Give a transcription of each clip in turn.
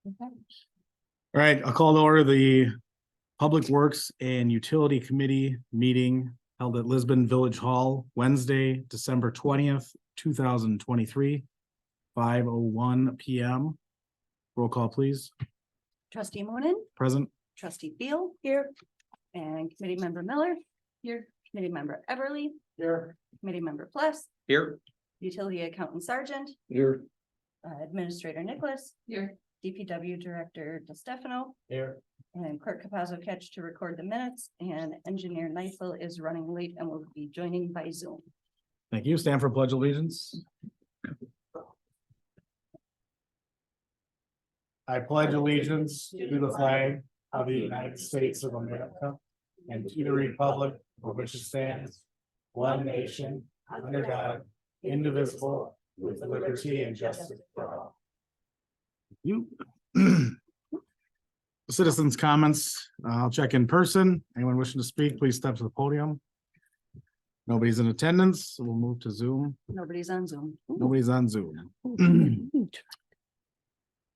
Okay. All right, I'll call to order the Public Works and Utility Committee meeting held at Lisbon Village Hall, Wednesday, December 20th, 2023, 5:01 PM. Roll call, please. Trustee Moonen, Present. trustee Field here, and committee member Miller here, committee member Everly Here. committee member Plus, Here. utility accountant Sargent, Here. Administrator Nicholas here, DPW Director DeStefano, Here. and Clerk Capazzo Catch to record the minutes, and engineer Neifel is running late and will be joining by Zoom. Thank you. Stand for pledge allegiance. I pledge allegiance to the flag of the United States of America and to the republic for which it stands, one nation, under God, indivisible, with liberty and justice for all. You. Citizens' comments, I'll check in person. Anyone wishing to speak, please step to the podium. Nobody's in attendance, so we'll move to Zoom. Nobody's on Zoom. Nobody's on Zoom.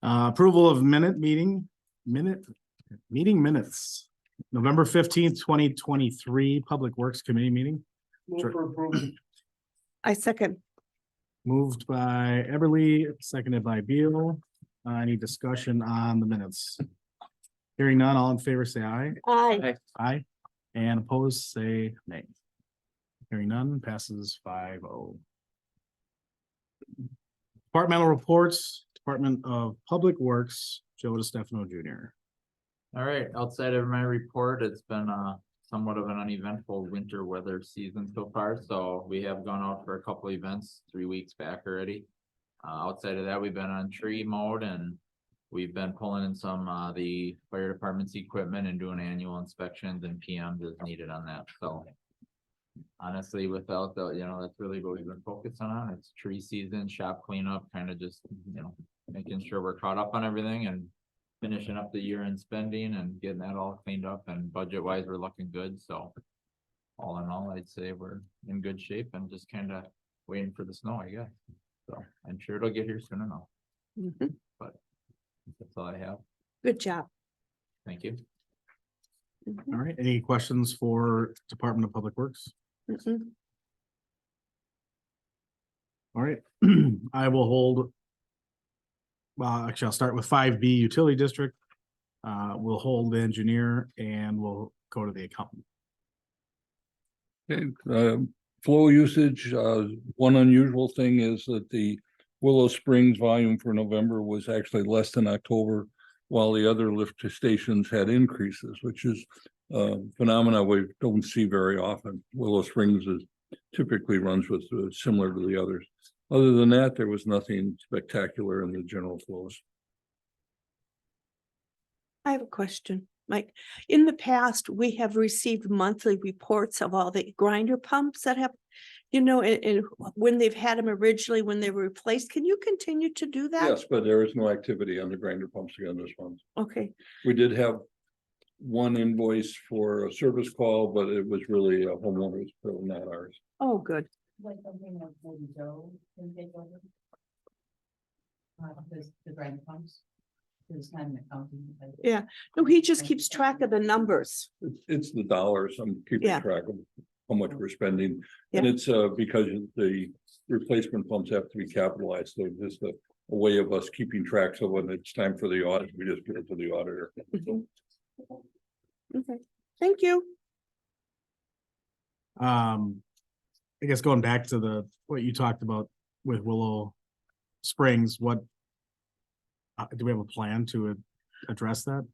Approval of meeting minutes. November 15th, 2023, Public Works Committee meeting. I second. Moved by Everly, seconded by Beal. Any discussion on the minutes? Hearing none, all in favor, say aye. Aye. Aye. And opposed, say nay. Hearing none, passes 5-0. Departmental reports, Department of Public Works, Joe DeStefano Jr. All right, outside of my report, it's been somewhat of an uneventful winter weather season so far, so we have gone out for a couple events 3 weeks back already. Outside of that, we've been on tree mode and we've been pulling in some the fire department's equipment and doing annual inspections and PMs as needed on that, so. Honestly, without the, that's really what we've been focusing on. It's tree season, shop cleanup, kind of just, making sure we're caught up on everything and finishing up the year in spending and getting that all cleaned up, and budget wise, we're looking good. So all in all, I'd say we're in good shape and just kind of waiting for the snow, I guess. So I'm sure it'll get here soon enough, Mhm. but that's all I have. Good job. Thank you. Mhm. All right, any questions for Department of Public Works? Mhm. All right, I will hold. Well, actually, I'll start with 5B Utility District. We'll hold the engineer and we'll go to the accountant. Okay, flow usage, one unusual thing is that the Willow Springs volume for November was actually less than October, while the other lift stations had increases, which is a phenomena we don't see very often. Willow Springs is typically runs with similar to the others. Other than that, there was nothing spectacular in the general flows. I have a question, Mike. In the past, we have received monthly reports of all the grinder pumps that have, and when they've had them originally, when they were replaced. Can you continue to do that? Yes, but there is no activity on the grinder pumps again this month. Okay, We did have one invoice for a service call, but it was really a homeowner's bill, not ours. oh, good. Like something that maybe Joe can take over. The brand pumps. There's kind of accounting. Yeah, no, he just keeps track of the numbers. It's the dollars. I'm keeping Yeah. track of how much we're spending. And Yeah. it's because the replacement pumps have to be capitalized. So just a way of us keeping track. So when it's time for the audit, we just give it to the auditor. Mhm. Okay, thank you. I guess going back to what you talked about with Willow Springs, what do we have a plan to address that?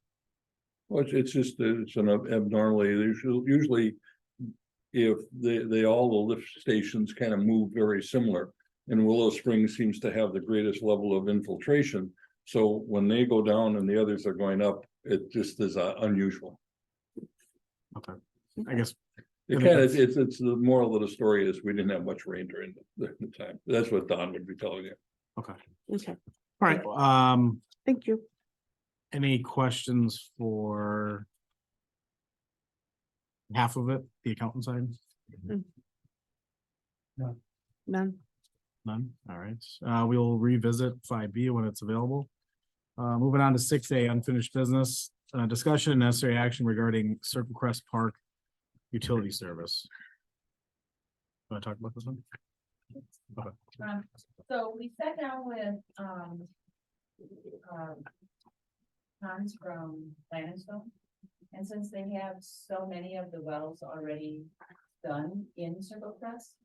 Well, it's just, it's an abnormally, usually if they all the lift stations kind of move very similar. And Willow Springs seems to have the greatest level of infiltration. So when they go down and the others are going up, it just is unusual. Okay, I guess. It kind of, it's the moral of the story is we didn't have much rain during the time. That's what Don would be telling you. Okay, Okay, all right, thank you. any questions for half of it, the accountant side? None. None, all right, we'll revisit 5B when it's available. Moving on to 6A, unfinished business, discussion and necessary action regarding Circle Crest Park utility service. Want to talk about this one? So we sat down with, Hans from Landstone. And since they have so many of the wells already done in Circle Crest,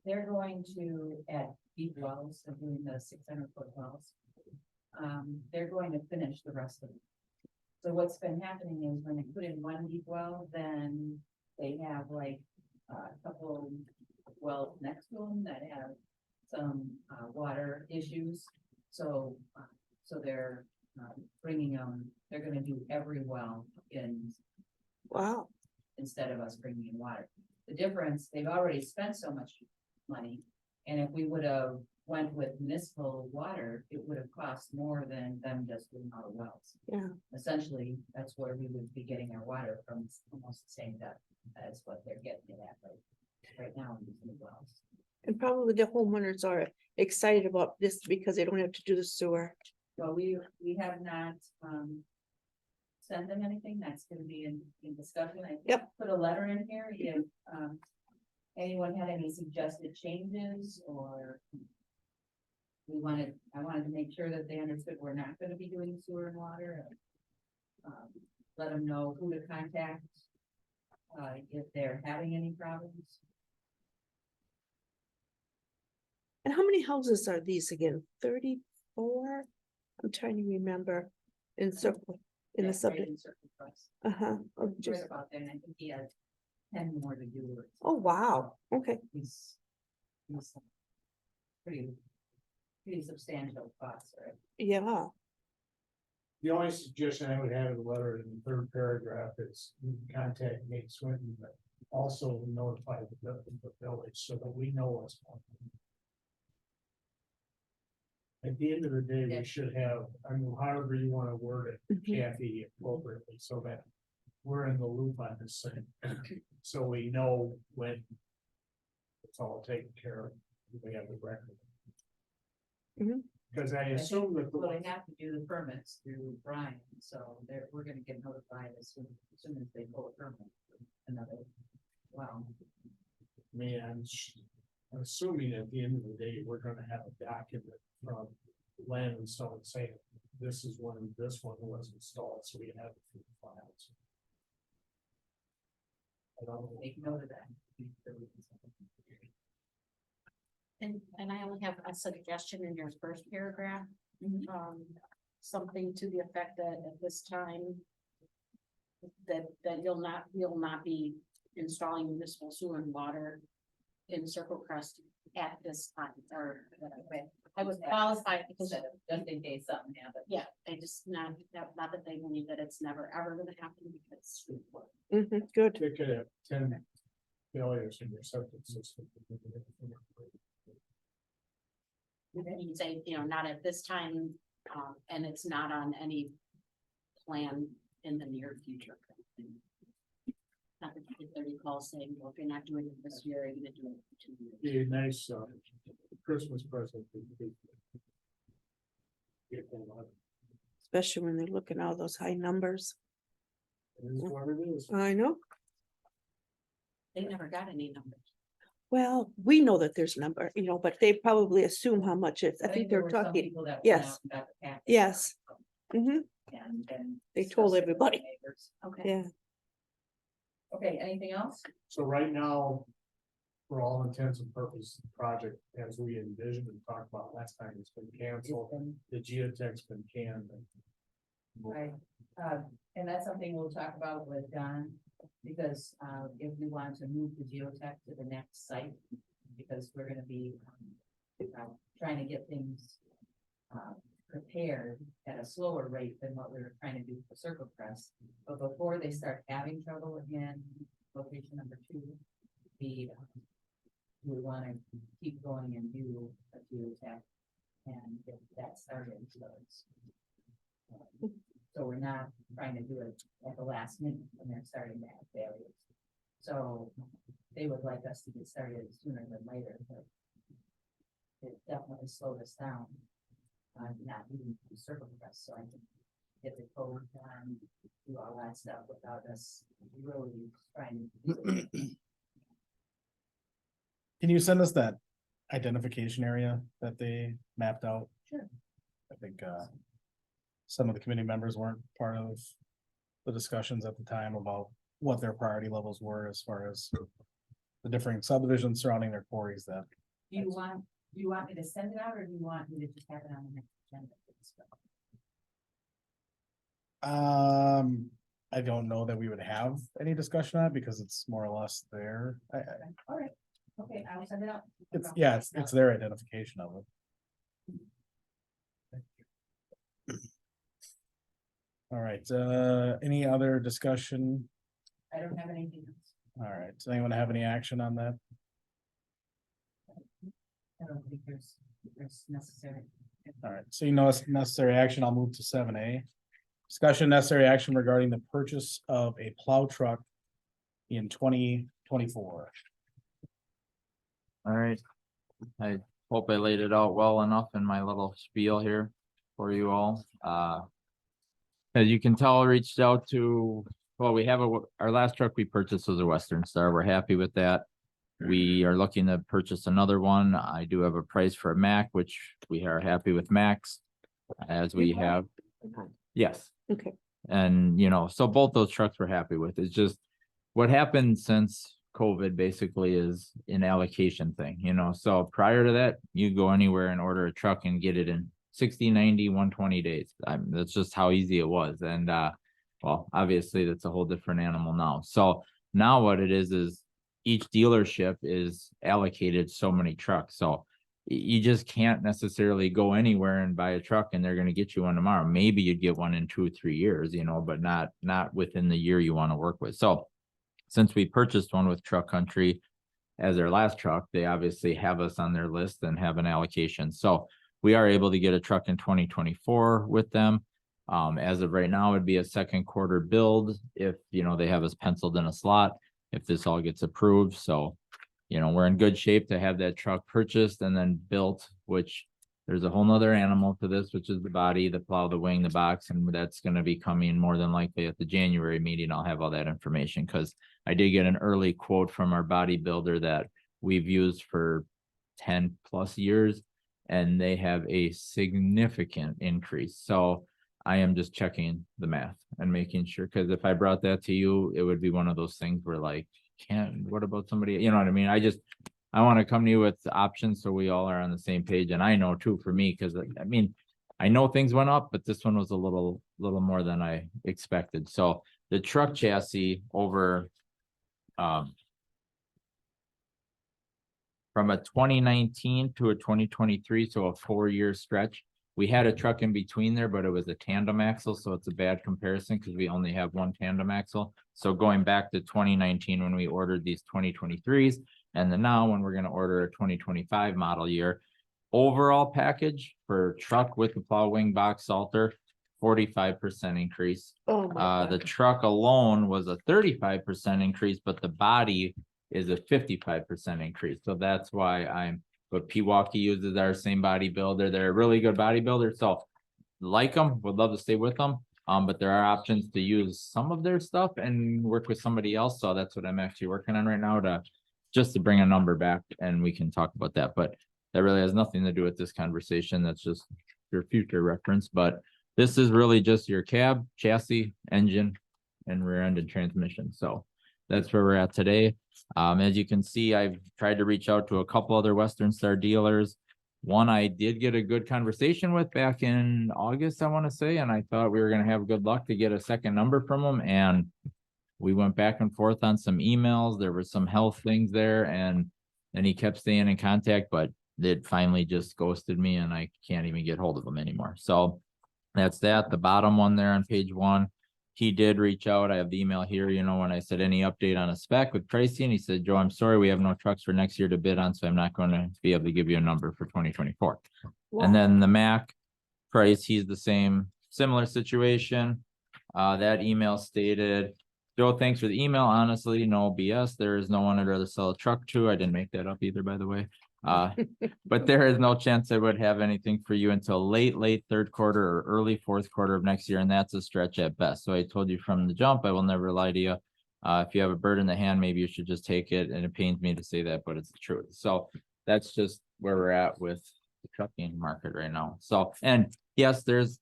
they're going to add deep wells, they're doing the 600-foot wells. They're going to finish the rest of it. So what's been happening is when they put in one deep well, then they have like a couple wells next to them that have some water issues. So they're bringing them, they're gonna do every well in, Wow. instead of us bringing in water. The difference, they've already spent so much money, and if we would have went with municipal water, it would have cost more than them just doing all the wells. Yeah. Essentially, that's where we would be getting our water from, almost the same depth as what they're getting it at right now in these new wells. And probably the homeowners are excited about this because they don't have to do the sewer. Well, we have not, sent them anything, that's gonna be in discussion. I Yep. put a letter in here, if, anyone had any suggested changes, or I wanted to make sure that they understood we're not gonna be doing sewer and water. Let them know who to contact, if they're having any problems. And how many houses are these again? 34? I'm trying to remember. In circle, in the That's right subject. in Circle Crest. Uh-huh. Oh, Right just, about there, and I think he has 10 more to do. oh, wow. Okay. He's pretty substantial costs, right? Yeah. The only suggestion I would have in the letter in the third paragraph is you can contact Nate Swinton, but also notify the village so that we know what's going on. At the end of the day, Yeah. we should have, I mean, however you want to word it, Mhm. Kathy, appropriately, so that we're in the loop on this thing. So we know when it's all taken care of, we have the record. Mhm. Because I I think, assume that the well, they have to do the permits through Brian, so we're gonna get notified as soon as they pull a permit. For another, wow. I mean, I'm assuming at the end of the day, we're gonna have a document from Land and Stone saying this is when this one was installed, so we have it for the files. I don't know. Make note of that. And I only have a suggestion in your first paragraph, Mhm. something to the effect that at this time. That you'll not be installing municipal sewer and water in Circle Crest at this time, or I would qualify it because, Instead of, just in case something happens. yeah, I just not that they believe that it's never ever gonna happen because. Mhm. Good. They could have 10 failures in your septic system. You say, not at this time, and it's not on any plan in the near future. Kind of thing. Not that if they recall saying, well, if you're not doing it this year, you're gonna do it for 2 years. Be a nice Christmas present. Get them on. Especially when they look at all those high numbers. It is what it is. I know. They never got any numbers. Well, we know that there's number, but they probably assume how much it's, I think there they're were some talking, people that went yes. out and got the packet. Yes. hmm And then. They told discussed it with everybody. the neighbors. Okay. yeah. Okay, anything else? So right now, for all intents and purposes, the project as we envisioned and talked about last time, it's been canceled. The geotech's been canned. Right, and that's something we'll talk about with Don, because, if we want to move the geotech to the next site, because we're gonna be, trying to get things, prepared at a slower rate than what we were trying to do for Circle Crest. But before they start having trouble again, location number 2, we wanna keep going and do a geotech and get that started, so we're not trying to do it at the last minute when they're starting to have failures. So they would like us to get started sooner than later, but it definitely slowed us down. not even through Circle Crest, so I can get the code, do all that stuff without us really trying to. Can you send us that identification area that they mapped out? Sure. I think, some of the committee members weren't part of the discussions at the time about what their priority levels were as far as the different subdivisions surrounding their quarries that. Do you want me to send it out, or do you want me to just have it on the next agenda? I don't know that we would have any discussion on it because it's more or less there. All right, okay, I will send it out. It's their identification of it. All right, any other discussion? I don't have anything else. All right, does anyone have any action on that? I don't think there's necessary. All right, so you know it's necessary action. I'll move to 7A. Discussion necessary action regarding the purchase of a plow truck in 2024. All right. I hope I laid it out well enough in my little spiel here for you all. As you can tell, I reached out to, well, we have our last truck we purchased was a Western Star. We're happy with that. We are looking to purchase another one. I do have a price for a Mack, which we are happy with Max as we have. Yes. Okay. And, so both those trucks we're happy with. It's just what happened since COVID basically is an allocation thing, so prior to that, you go anywhere and order a truck and get it in 60, 90, 120 days. That's just how easy it was. And, well, obviously that's a whole different animal now. So now what it is each dealership is allocated so many trucks. So you just can't necessarily go anywhere and buy a truck and they're going to get you one tomorrow. Maybe you'd get one in 2 or 3 years, but not within the year you want to work with. So since we purchased one with Truck Country as their last truck, they obviously have us on their list and have an allocation. So we are able to get a truck in 2024 with them. As of right now, it'd be a second quarter build if, they have us penciled in a slot, if this all gets approved. So, we're in good shape to have that truck purchased and then built, which there's a whole nother animal to this, which is the body, the plow, the wing, the box, and that's going to be coming more than likely at the January meeting. I'll have all that information because I did get an early quote from our bodybuilder that we've used for 10 plus years, and they have a significant increase. So I am just checking the math and making sure, because if I brought that to you, it would be one of those things where like, what about somebody, you know what I mean? I want to come to you with options so we all are on the same page. And I know too, for me, because I know things went up, but this one was a little more than I expected. So the truck chassis over, from a 2019 to a 2023, so a 4-year stretch. We had a truck in between there, but it was a tandem axle, so it's a bad comparison because we only have one tandem axle. So going back to 2019 when we ordered these 2023s, and then now when we're going to order a 2025 model year, overall package for truck with the plow, wing, box, salter, 45% increase. Oh, my The God. truck alone was a 35% increase, but the body is a 55% increase. So that's why but Pewaukee uses our same bodybuilder. They're a really good bodybuilder. So like them, would love to stay with them. But there are options to use some of their stuff and work with somebody else. So that's what I'm actually working on right now to bring a number back, and we can talk about that. But that really has nothing to do with this conversation. That's just your future reference. But this is really just your cab, chassis, engine, and rear end and transmission. So that's where we're at today. As you can see, I've tried to reach out to a couple other Western Star dealers. One I did get a good conversation with back in August, I want to say, and I thought we were going to have good luck to get a second number from them. And we went back and forth on some emails. There were some health things there, and then he kept staying in contact, but it finally just ghosted me and I can't even get hold of him anymore. So that's that. The bottom one there on page 1. He did reach out. I have the email here, when I said any update on a spec with Tracy, and he said, Joe, I'm sorry, we have no trucks for next year to bid on, so I'm not going to be able to give you a number for 2024. Wow. And then the Mac price, he's the same, similar situation. That email stated, Joe, thanks for the email. Honestly, no BS. There is no one I'd rather sell a truck to. I didn't make that up either, by the way. But there is no chance I would have anything for you until late third quarter or early fourth quarter of next year, and that's a stretch at best. So I told you from the jump, I will never lie to you. If you have a bird in the hand, maybe you should just take it, and it pains me to say that, but it's the truth. So that's just where we're at with the trucking market right now. So, and yes, there's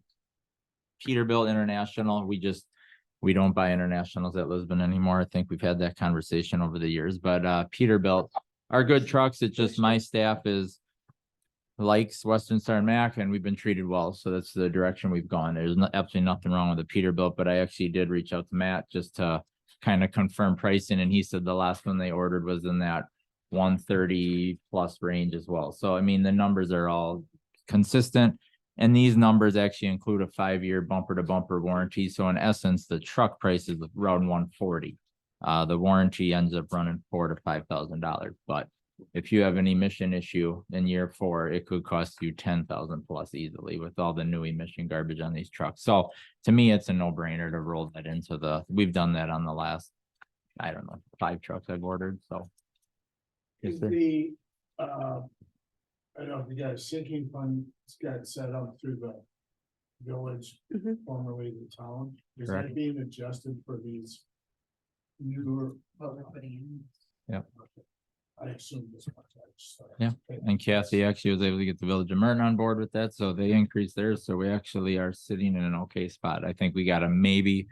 Peterbilt International. We don't buy internationals at Lisbon anymore. I think we've had that conversation over the years, but Peterbilt are good trucks. It's just my staff likes Western Star and Mac, and we've been treated well. So that's the direction we've gone. There's absolutely nothing wrong with the Peterbilt, but I actually did reach out to Matt just to kind of confirm pricing, and he said the last one they ordered was in that 130 plus range as well. So I mean, the numbers are all consistent. And these numbers actually include a 5-year bumper to bumper warranty. So in essence, the truck price is around 140. The warranty ends up running $4,000 to $5,000. But if you have an emission issue in year 4, it could cost you 10,000 plus easily with all the new emission garbage on these trucks. So to me, it's a no brainer to roll that into we've done that on the last, I don't know, 5 trucks I've ordered. So. Is the, I don't know if you got a sinking fund, it's got set up through the village, Mhm. formerly the town. Is Correct. that being adjusted for these newer? What we're putting in. Yep. I assume this much. Yeah, And Kathy actually was able to get the Village of Merton on board with that, so they increased theirs, so we actually are sitting in an okay spot. I think we gotta maybe,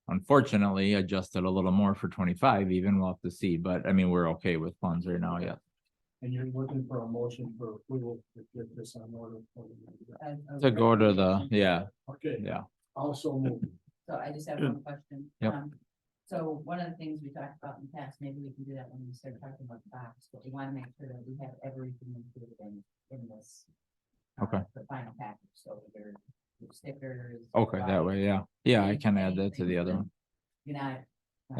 unfortunately, adjust it a little more for 25 even, we'll have to see, but I mean, we're okay with funds right now, yeah. And you're looking for a motion for approval to get this on order. To go to the, yeah, Okay, yeah, also move. So I just have one question. Yep. So one of the things we talked about in the past, maybe we can do that when we start talking about the box, but we want to make sure that we have everything included in this. Okay. The final package, so your stickers. okay, that way, yeah, yeah, I can add that to the other one. You're not.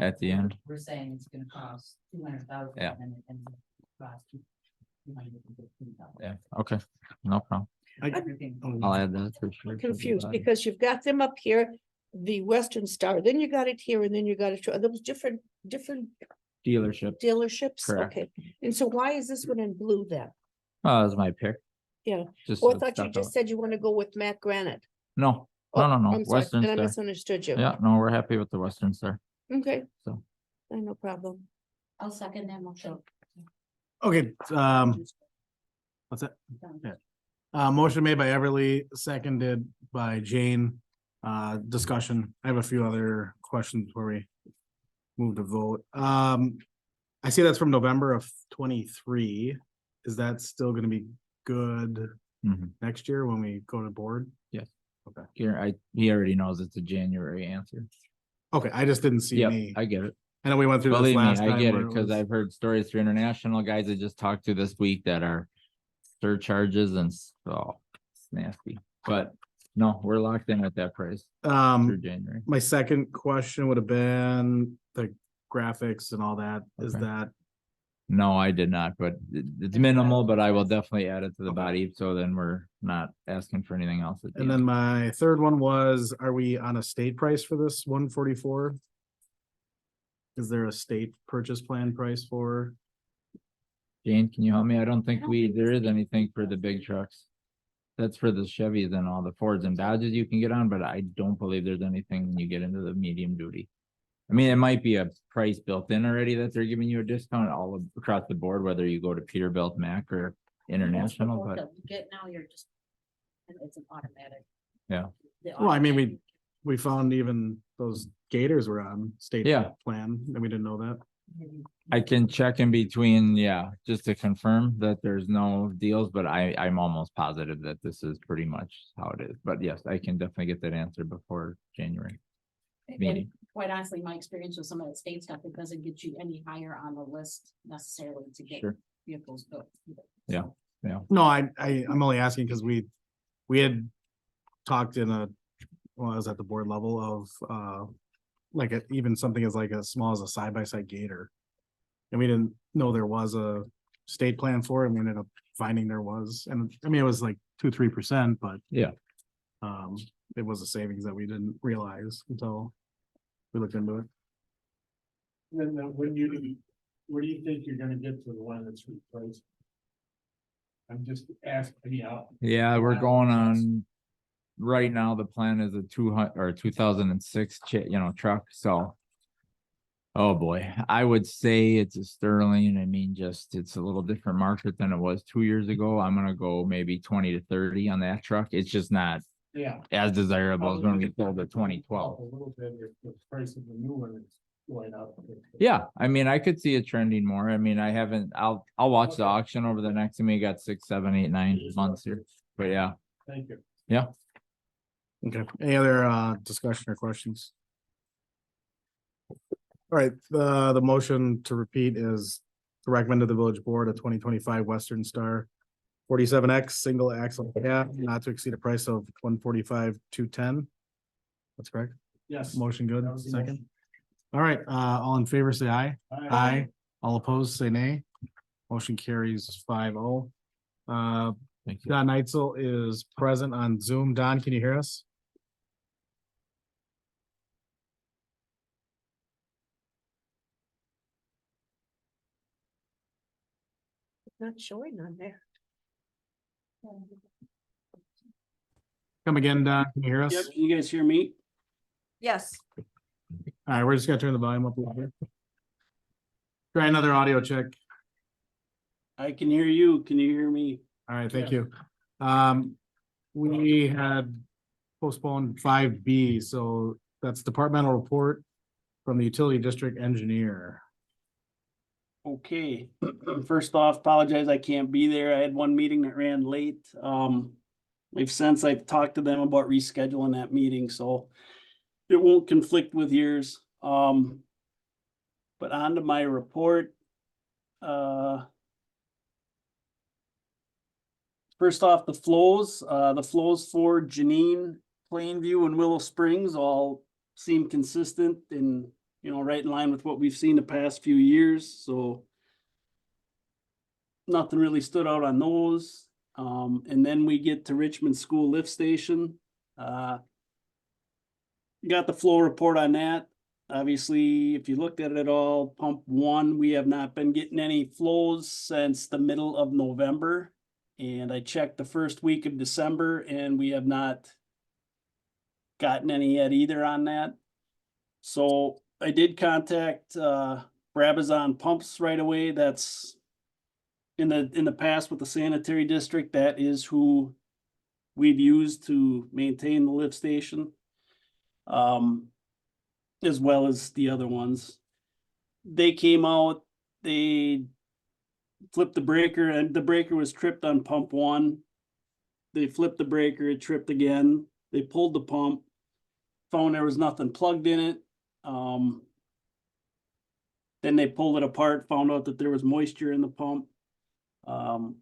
At the end. We're saying it's gonna cost 200,000. Yeah. And it ends up cost 215,000. Yeah, okay, no problem, Everything. I'll add that for sure. Confused because you've got them up here, the Western Star, then you got it here and then you got it, are those different Dealership, dealerships? Correct. Okay, and so why is this one in blue then? that was my pick. Yeah. Just. Oh, I to thought you stuff just out. said you want to go with Matt Granite. No, Oh, no, I'm sorry, Western then I Star, misunderstood you. yeah, no, we're happy with the Western Star, Okay. So. No problem. I'll second that motion. Okay, what's that? Yeah. Motion made by Everly, seconded by Jane. Discussion. I have a few other questions before we move to vote. I see that's from November of 23. Is that still gonna be good Mhm. next year when we go to board? Here, he already knows it's a January answer. Okay, I just didn't see Yep, any. I get it. I know we went through this Believe me, last I time. get where it, cause was- I've heard stories through international guys I just talked to this week that are surcharges and so it's nasty, but no, we're locked in at that price through January. My second question would have been the graphics and all that. Is Okay. that, No, I did not, but it's minimal, but I will definitely add it to the Okay. body, so then we're not asking for anything else at the and then end. my third one was, are we on a state price for this 144? Is there a state purchase plan price for? Jane, can you help me? I don't think there is anything for the big trucks. That's for the Chevys and all the Fords and Dodges you can get on, but I don't believe there's anything when you get into the medium duty. I mean, it might be a price built in already that they're giving you a discount across the board, whether you go to Peterbilt, Mac or international, Most of but what you get now, you're just, and it's an automatic. Yeah. The Well, I mean, automatic- we found even those Gators were on state Yeah. plan, and we didn't know that. I can check in between, yeah, just to confirm that there's no deals, but I'm almost positive that this is pretty much how it is. But yes, I can definitely get that answer before January meeting. And quite honestly, my experience with some of that state stuff, it doesn't get you any higher on the list necessarily to get Sure. vehicles built. either. Yeah. So, No, I'm only asking because we had talked well, I was at the board level of, like even something as like as small as a side-by-side Gator. And we didn't know there was a state plan for it, and we ended up finding there was, and I mean, it was like 2-3%, but. Yeah. It was a savings that we didn't realize until we looked into it. Then where do you think you're gonna get to the one that's replaced? I'm just asking, you know. Yeah, we're going on. Right now, the plan is a 200 or 2006, truck, so. Oh, boy, I would say it's a Sterling. I mean, it's a little different market than it was 2 years ago. I'm gonna go maybe 20 to 30 on that truck. It's just not Yeah. as desirable as when we sold the 2012. A little bit if the price of the new one is going up. Yeah, I mean, I could see it trending more. I mean, I'll watch the auction over the next, we got 6, 7, 8, 9 months here, but yeah. Thank you. Yeah. Okay, any other discussion or questions? All right, the motion to repeat is to recommend to the village board a 2025 Western Star 47X single axle cab not to exceed a price of 145,210. That's correct. Yes. Motion good. That was the Second. motion. All right, all in favor, say aye. Aye. All opposed, say nay. Motion carries 5-0. Thank you. Don Neitzel is present on Zoom. Don, can you hear us? Not showing on there. Come again, Don, can you hear us? Yep, can you guys hear me? Yes. All right, we're just gonna turn the volume up a little bit. Try another audio check. I can hear you. Can you hear me? All right, thank you. We had postponed 5B, so that's departmental report from the utility district engineer. Okay, first off, apologize, I can't be there. I had one meeting that ran late. I've talked to them about rescheduling that meeting, so it won't conflict with yours. But on to my report. First off, the flows for Janine, Plainview and Willow Springs all seem consistent and, right in line with what we've seen the past few years, so nothing really stood out on those. And then we get to Richmond School Lift Station. Got the flow report on that. Obviously, if you looked at it at all, pump 1, we have not been getting any flows since the middle of November. And I checked the first week of December and we have not gotten any yet either on that. So I did contact Brabazon Pumps right away. That's in the past with the sanitary district. That is who we've used to maintain the lift station. As well as the other ones. They came out, they flipped the breaker and the breaker was tripped on pump 1. They flipped the breaker, it tripped again. They pulled the pump, found there was nothing plugged in it. Then they pulled it apart, found out that there was moisture in the pump. So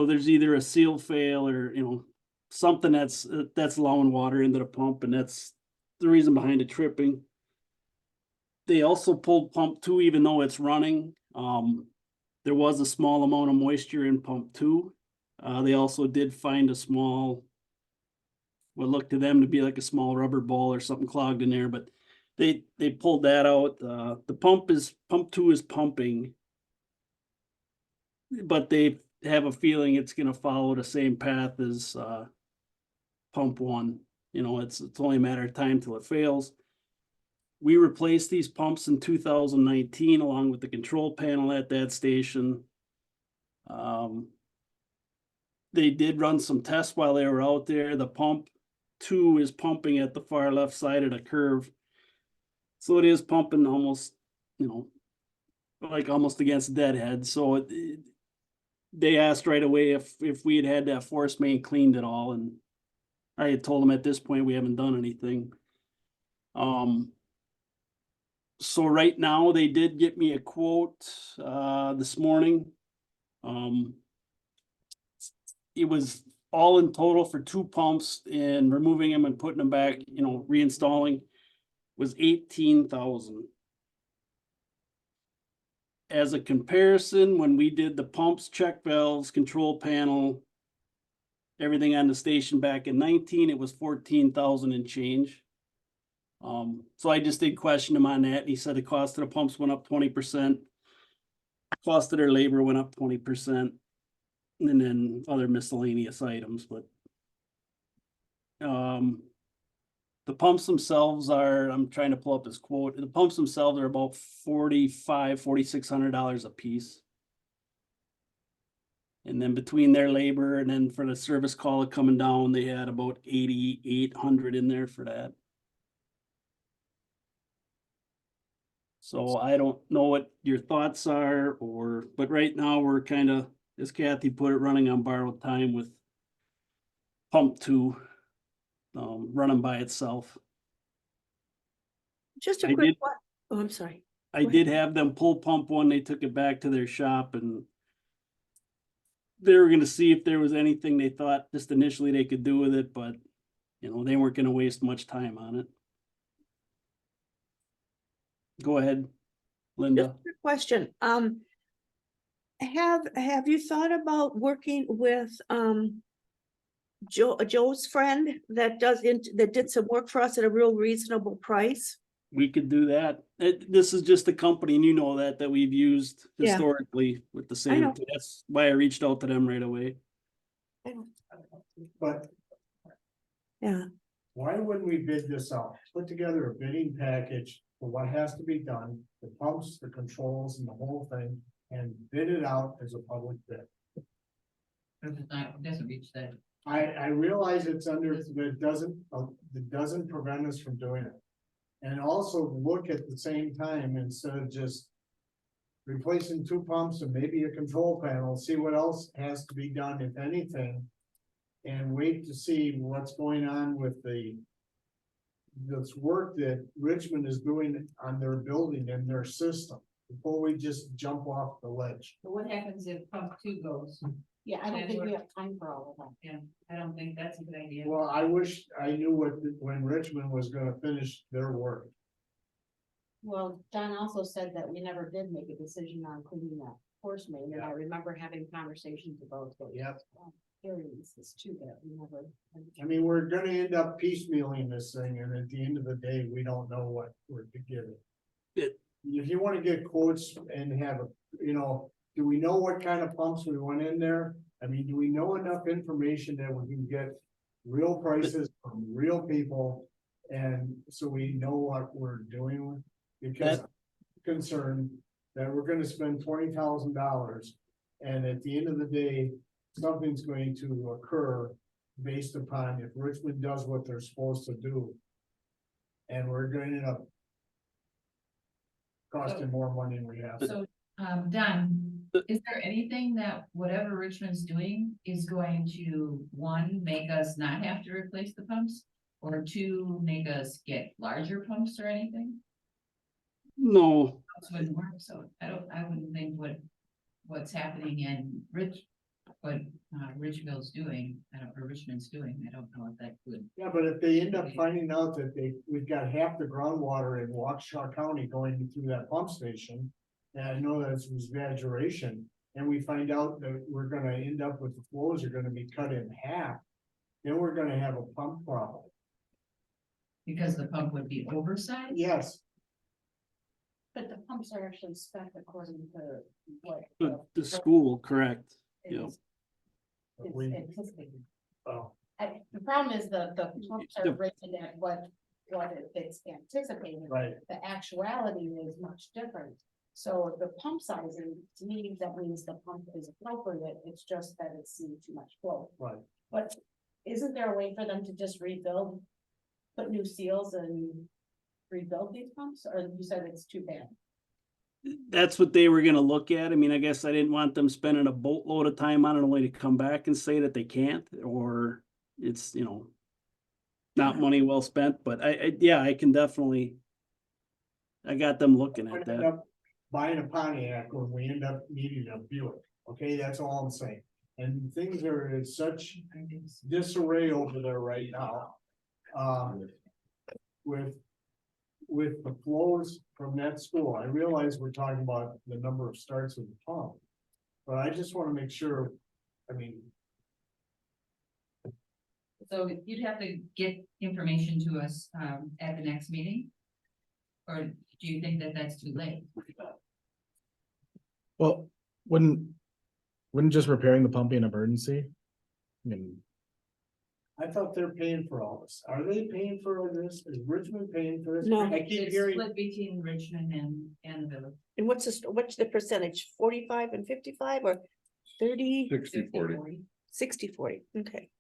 there's either a seal fail or, something that's allowing water into the pump, and that's the reason behind it tripping. They also pulled pump 2, even though it's running. There was a small amount of moisture in pump 2. They also did find a small, what looked to them to be like a small rubber ball or something clogged in there, but they pulled that out. The pump 2 is pumping, but they have a feeling it's going to follow the same path as pump 1. It's only a matter of time till it fails. We replaced these pumps in 2019 along with the control panel at that station. They did run some tests while they were out there. The pump 2 is pumping at the far left side of the curve. So it is pumping almost, like almost against deadhead. So they asked right away if we had that force main cleaned at all. And I had told them at this point, we haven't done anything. So right now they did get me a quote, this morning. It was all in total for 2 pumps and removing them and putting them back, reinstalling was 18,000. As a comparison, when we did the pumps, check valves, control panel, everything on the station back in 19, it was 14,000 and change. So I just did question him on that. And he said the cost of the pumps went up 20%. Cost of their labor went up 20%. And then other miscellaneous items, but. The pumps themselves are, I'm trying to pull up this quote, the pumps themselves are about $4,600 a piece. And then between their labor and then for the service call coming down, they had about 8,800 in there for that. So I don't know what your thoughts are, but right now we're kind of, as Kathy put it, running on borrowed time with pump two, running by itself. Just a I quick did- one. Oh, I'm sorry. I Go ahead. did have them pull pump one, they took it back to their shop and they were gonna see if there was anything they thought just initially they could do with it, but they weren't gonna waste much time on it. Go ahead, Just Linda. a quick question. Have you thought about working with, Joe's friend that that did some work for us at a real reasonable price? We could do that. This is just a company, and that we've used Yeah. historically with the I know. same, that's why I reached out to them right away. But Yeah, why wouldn't we bid this out? Put together a bidding package for what has to be done, the pumps, the controls and the whole thing, and bid it out as a public bid. Doesn't reach that. I realize it's under, but it doesn't prevent us from doing it. And also look at the same time, instead of just replacing two pumps and maybe a control panel, see what else has to be done, if anything. And wait to see what's going on with this work that Richmond is doing on their building and their system, before we just jump off the ledge. But what happens if pump two goes? Yeah, I don't think we have time for all of that. Yeah, I don't think that's a good idea. Well, I wish I knew when Richmond was gonna finish their work. Well, John also said that we never did make a decision on cleaning that force main, and I remember having conversations about those. Yep. Areas, this too, that we never. I mean, we're gonna end up piecemealing this thing, and at the end of the day, we don't know what we're to give it. If you wanna get quotes and have do we know what kind of pumps we want in there? I mean, do we know enough information that we can get real prices from real people? And so we know what we're doing, because I'm concerned that we're gonna spend $20,000. And at the end of the day, something's going to occur based upon if Richmond does what they're supposed to do. And we're gonna end up costing more money than we have. So, Don, is there anything that whatever Richmond's doing is going to, one, make us not have to replace the pumps? Or two, make us get larger pumps or anything? No, Pumps wouldn't work, so I wouldn't think what's happening in Richville's doing, or Richmond's doing, I don't know if that could. Yeah, but if they end up finding out that we've got half the groundwater in Waukesha County going through that pump station. And I know that's an exaggeration, and we find out that we're gonna end up with the flows are gonna be cut in half. Then we're gonna have a pump problem. Because the pump would be oversized? Yes, But the pumps are actually spec according to what. the school, correct. is- Yep. is We- anticipated. oh, The problem is the pumps are The- rated at what it's anticipated. right, The actuality is much different. So the pump sizing, to me, that means the pump is appropriate, it's just that it's seeing too much flow. right. But isn't there a way for them to just rebuild, put new seals and rebuild these pumps, or you said it's too bad? That's what they were gonna look at. I mean, I guess I didn't want them spending a boatload of time on it only to come back and say that they can't, or it's, not money well spent, but yeah, I can definitely. I got them looking We're at gonna end that. up buying a Pontiac when we end up needing a Buick, okay, that's all I'm saying. And things are in such disarray over there right now. With the flows from that school, I realize we're talking about the number of starts of the pump. But I just wanna make sure, I mean, So you'd have to get information to us, at the next meeting? Or do you think that that's too late? Well, when Wouldn't just repairing the pump be an emergency? I mean, I thought they're paying for all this. Are they paying for all this? Is Richmond paying for this? No. I keep It's hearing, split between Richmond and the village. And what's the percentage? 45 and 55 or 30, 60/40. 60/40? Okay.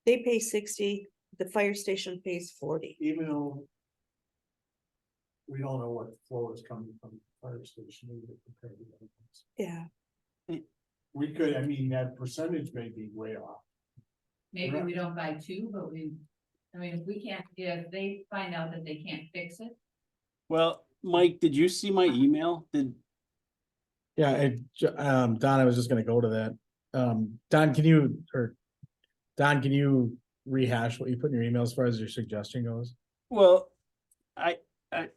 They pay 60, the fire station pays 40. even though we don't know what flow is coming from the fire station either compared to other ones. Yeah. We could, I mean, that percentage may be way off. Maybe we don't buy two, but I mean, if they find out that they can't fix it. Well, Mike, did you see my email? yeah, Don, I was just gonna go to that. Don, can you rehash what you put in your email as far as your suggestion goes? Well, I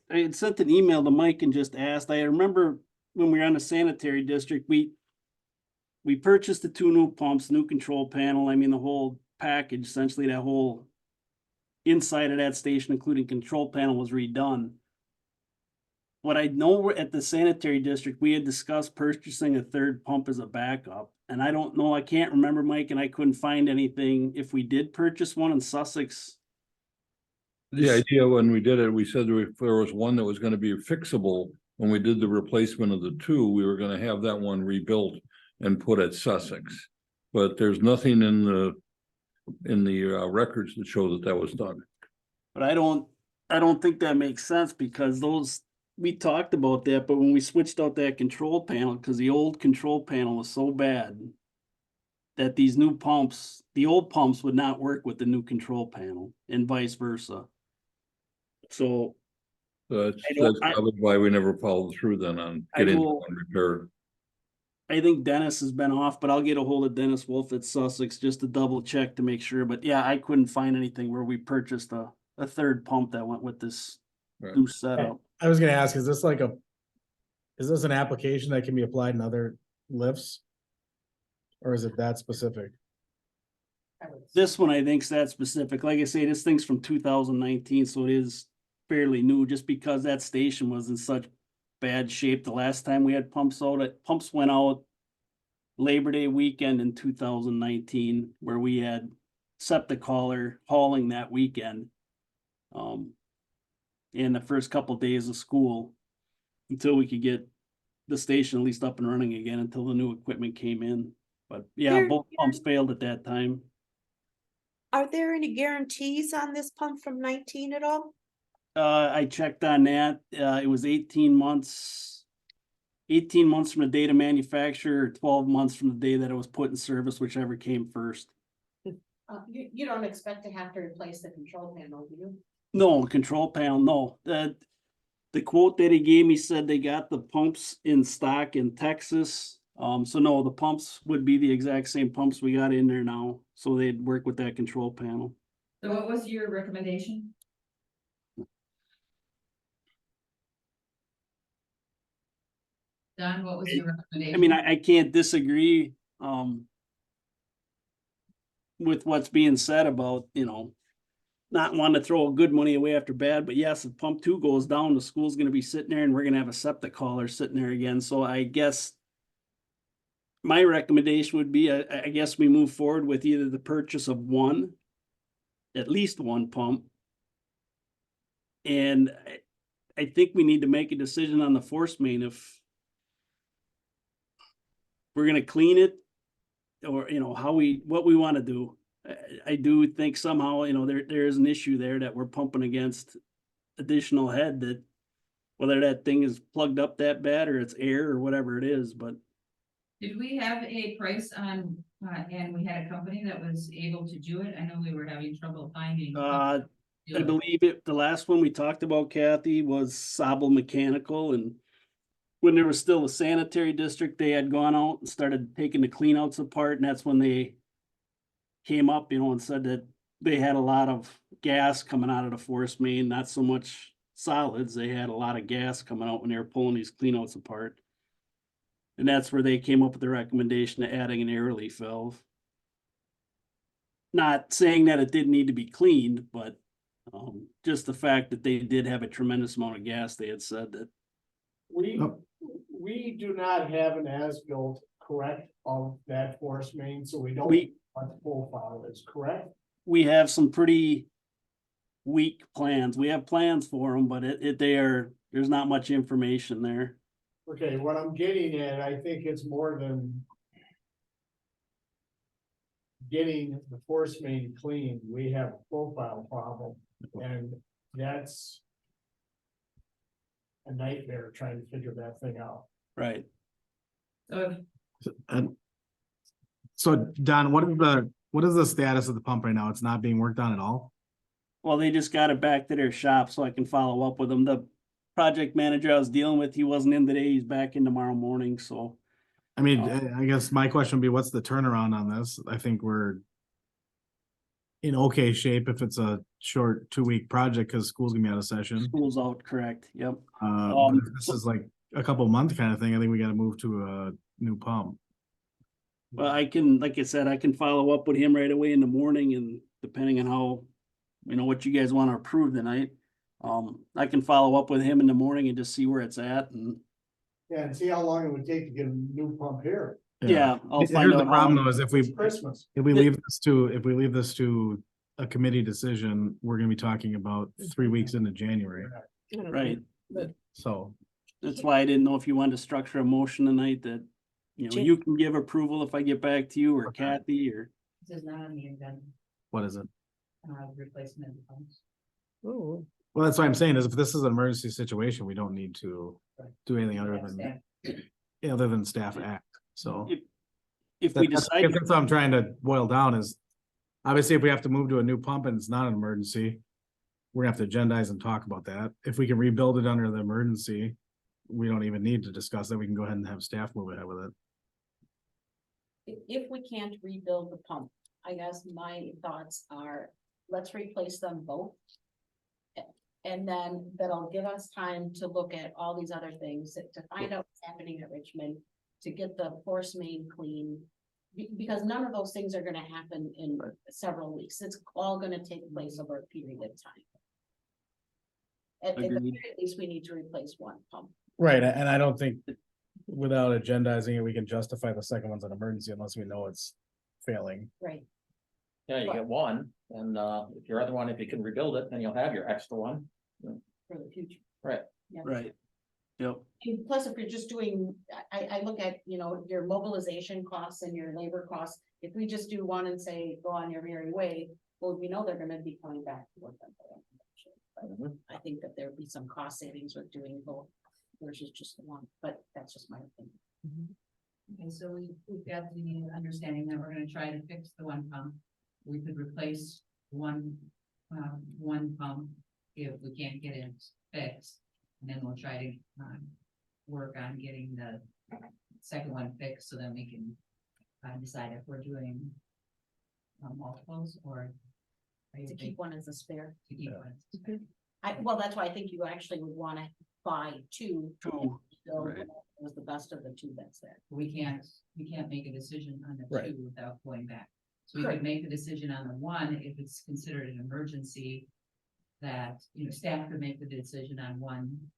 had sent an email to Mike and just asked, I remember when we were on the sanitary district, we purchased the two new pumps, new control panel, I mean, the whole package, essentially that whole inside of that station, including control panel, was redone. What I know at the sanitary district, we had discussed purchasing a third pump as a backup. And I don't know, I can't remember, Mike, and I couldn't find anything if we did purchase one in Sussex. The idea when we did it, we said if there was one that was gonna be fixable, when we did the replacement of the two, we were gonna have that one rebuilt and put at Sussex. But there's nothing in the records that show that was done. But I don't think that makes sense because we talked about that, but when we switched out that control panel, because the old control panel was so bad that these new pumps, the old pumps would not work with the new control panel and vice versa. So That's I- probably why we never followed through then on getting one repaired. I think Dennis has been off, but I'll get a hold of Dennis Wolf at Sussex just to double check to make sure. But yeah, I couldn't find anything where we purchased a third pump that went with this Right. new setup. I was gonna ask, is this an application that can be applied in other lifts? Or is it that specific? This one, I think, is that specific. Like I say, this thing's from 2019, so it is fairly new, just because that station was in such bad shape the last time we had pumps out. Pumps went out Labor Day weekend in 2019, where we had septic hauler hauling that weekend. In the first couple days of school, until we could get the station at least up and running again, until the new equipment came in. But yeah, There- both pumps failed at that time. Are there any guarantees on this pump from 19 at all? I checked on that. It was 18 months. 18 months from the date of manufacture, or 12 months from the day that it was put in service, whichever came first. You don't expect to have to replace the control panel, do you? No, control panel, no. The quote that he gave me said they got the pumps in stock in Texas. So no, the pumps would be the exact same pumps we got in there now. So they'd work with that control panel. So what was your recommendation? Don, what was your recommendation? I mean, I can't disagree, with what's being said about, not wanting to throw good money away after bad, but yes, if pump two goes down, the school's gonna be sitting there and we're gonna have a septic hauler sitting there again. So I guess my recommendation would be, I guess we move forward with either the purchase of at least one pump. And I think we need to make a decision on the force main if we're gonna clean it, or, what we wanna do. I do think somehow, there is an issue there that we're pumping against additional head, that whether that thing is plugged up that bad or it's air or whatever it is, but Did we have a price on, and we had a company that was able to do it? I know we were having trouble finding. I believe the last one we talked about, Kathy, was Sobel Mechanical, and when there was still a sanitary district, they had gone out and started taking the cleanouts apart, and that's when they came up, and said that they had a lot of gas coming out of the force main, not so much solids. They had a lot of gas coming out when they were pulling these cleanouts apart. And that's where they came up with the recommendation of adding an air relief valve. Not saying that it didn't need to be cleaned, but just the fact that they did have a tremendous amount of gas, they had said that. We do not have an as-built correct, of that force main, so we don't. We, On the profile is correct. we have some pretty weak plans. We have plans for them, but there's not much information there. Okay, what I'm getting at, I think it's more than. Getting the force main clean, we have a profile problem, and that's. A nightmare trying to figure that thing out. Right. And so Don, what is the status of the pump right now? It's not being worked on at all? Well, they just got it back to their shop so I can follow up with them. The project manager I was dealing with, he wasn't in today. He's back in tomorrow morning, so. I mean, I guess my question would be, what's the turnaround on this? I think we're in okay shape if it's a short 2-week project, because school's gonna be out of session. School's out, correct, yep. But if this is like a couple month kind of thing, I think we gotta move to a new pump. But I can, like I said, I can follow up with him right away in the morning, and depending on how, what you guys want to approve tonight. I can follow up with him in the morning and just see where it's at, and Yeah, and see how long it would take to get a new pump here. yeah, I'll Here's find the out. problem how- though, is It's Christmas. if we leave this to a committee decision, we're gonna be talking about 3 weeks into January, Right, so. that's why I didn't know if you wanted to structure a motion tonight that, you can give approval if I get back to you, or Kathy, or. This is not on the agenda, What is it? replacement of pumps. Ooh. Well, that's what I'm saying, is if this is an emergency situation, we don't need to do anything other than staff act, so. If we decide. That's what I'm trying to boil down is, obviously, if we have to move to a new pump and it's not an emergency, we're gonna have to agendize and talk about that. If we can rebuild it under the emergency, we don't even need to discuss that. We can go ahead and have staff move ahead with it. If we can't rebuild the pump, I guess my thoughts are, let's replace them both. And then that'll give us time to look at all these other things, to find out what's happening at Richmond, to get the force main clean. Because none of those things are gonna happen in several weeks. It's all gonna take place over a period of time. At the Agreed. very least, we need to replace one pump. Right, and I don't think without agendizing it, we can justify the second one's an emergency unless we know it's failing. Right. Yeah, you get one, and if your other one, if you can rebuild it, then you'll have your extra one. For the future. Right. Yeah. Right. Yep, And plus, if you're just doing, I look at, your mobilization costs and your labor costs. If we just do one and say, go on your merry way, well, we know they're gonna be coming back to work. Mhm. I think that there'd be some cost savings with doing both versus just the one, but that's just my opinion. Okay, so we've got the understanding that we're gonna try to fix the one pump. We could replace one pump if we can't get it fixed. And then we'll try to, work on getting the second one fixed, so then we can, decide if we're doing multiples or. To keep one as a spare. To keep one. Well, that's why I think you actually would wanna buy two. Two, So right. it was the best of the two that's there. We can't make a decision on the Right. two without going back. So we could make the decision on the one if it's considered an emergency. That, staff could make the decision on one,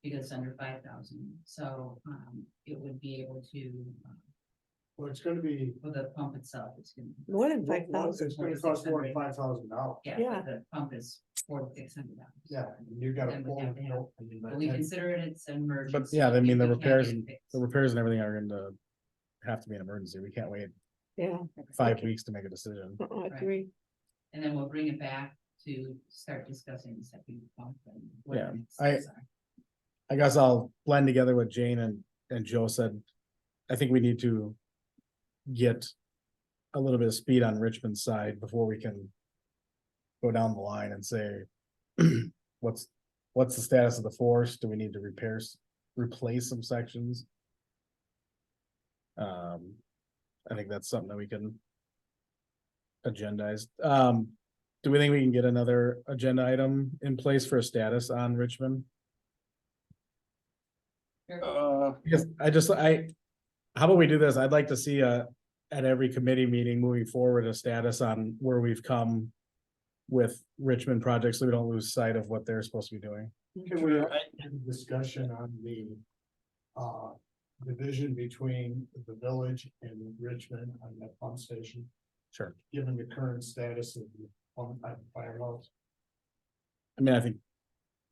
because it's under 5,000, so, it would be able to, Well, it's gonna be. for the pump itself, it's gonna. More than 5,000. It's gonna cost more than $5,000. Yeah. But the pump is $4,600. Yeah, you gotta. Then we have to have- But pull we it. consider it it's an emergency. But yeah, I mean, the if we can't repairs get it and fixed. the repairs and everything are gonna have to be an emergency. We can't wait Yeah, 5 weeks to make a decision. I agree. And then we'll bring it back to start discussing the second pump and. what Yeah, the next I- steps are. I guess I'll blend together what Jane and Joe said. I think we need to get a little bit of speed on Richmond's side before we can go down the line and say, what's the status of the force? Do we need to replace some sections? I think that's something that we can agendize. Do we think we can get another agenda item in place for a status on Richmond? Because how about we do this? I'd like to see at every committee meeting moving forward, a status on where we've come with Richmond projects, so we don't lose sight of what they're supposed to be doing. Can we have a discussion on the division between the village and Richmond on that pump station? Sure. Given the current status of the pump at the firehouse? I mean, I think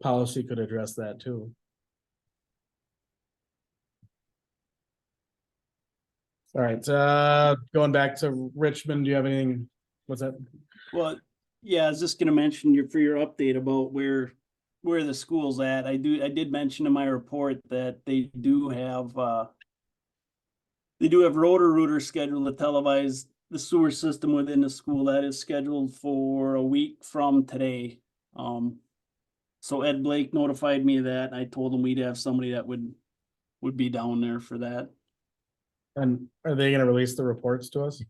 policy could address that too. All right, going back to Richmond, do you have anything? What's that? Well, yeah, I was just gonna mention for your update about where the school's at. I did mention in my report that they do have Roto-Rooter scheduled to televise the sewer system within the school. That is scheduled for a week from today. So Ed Blake notified me of that, and I told him we'd have somebody that would be down there for that. And are they gonna release the reports to us?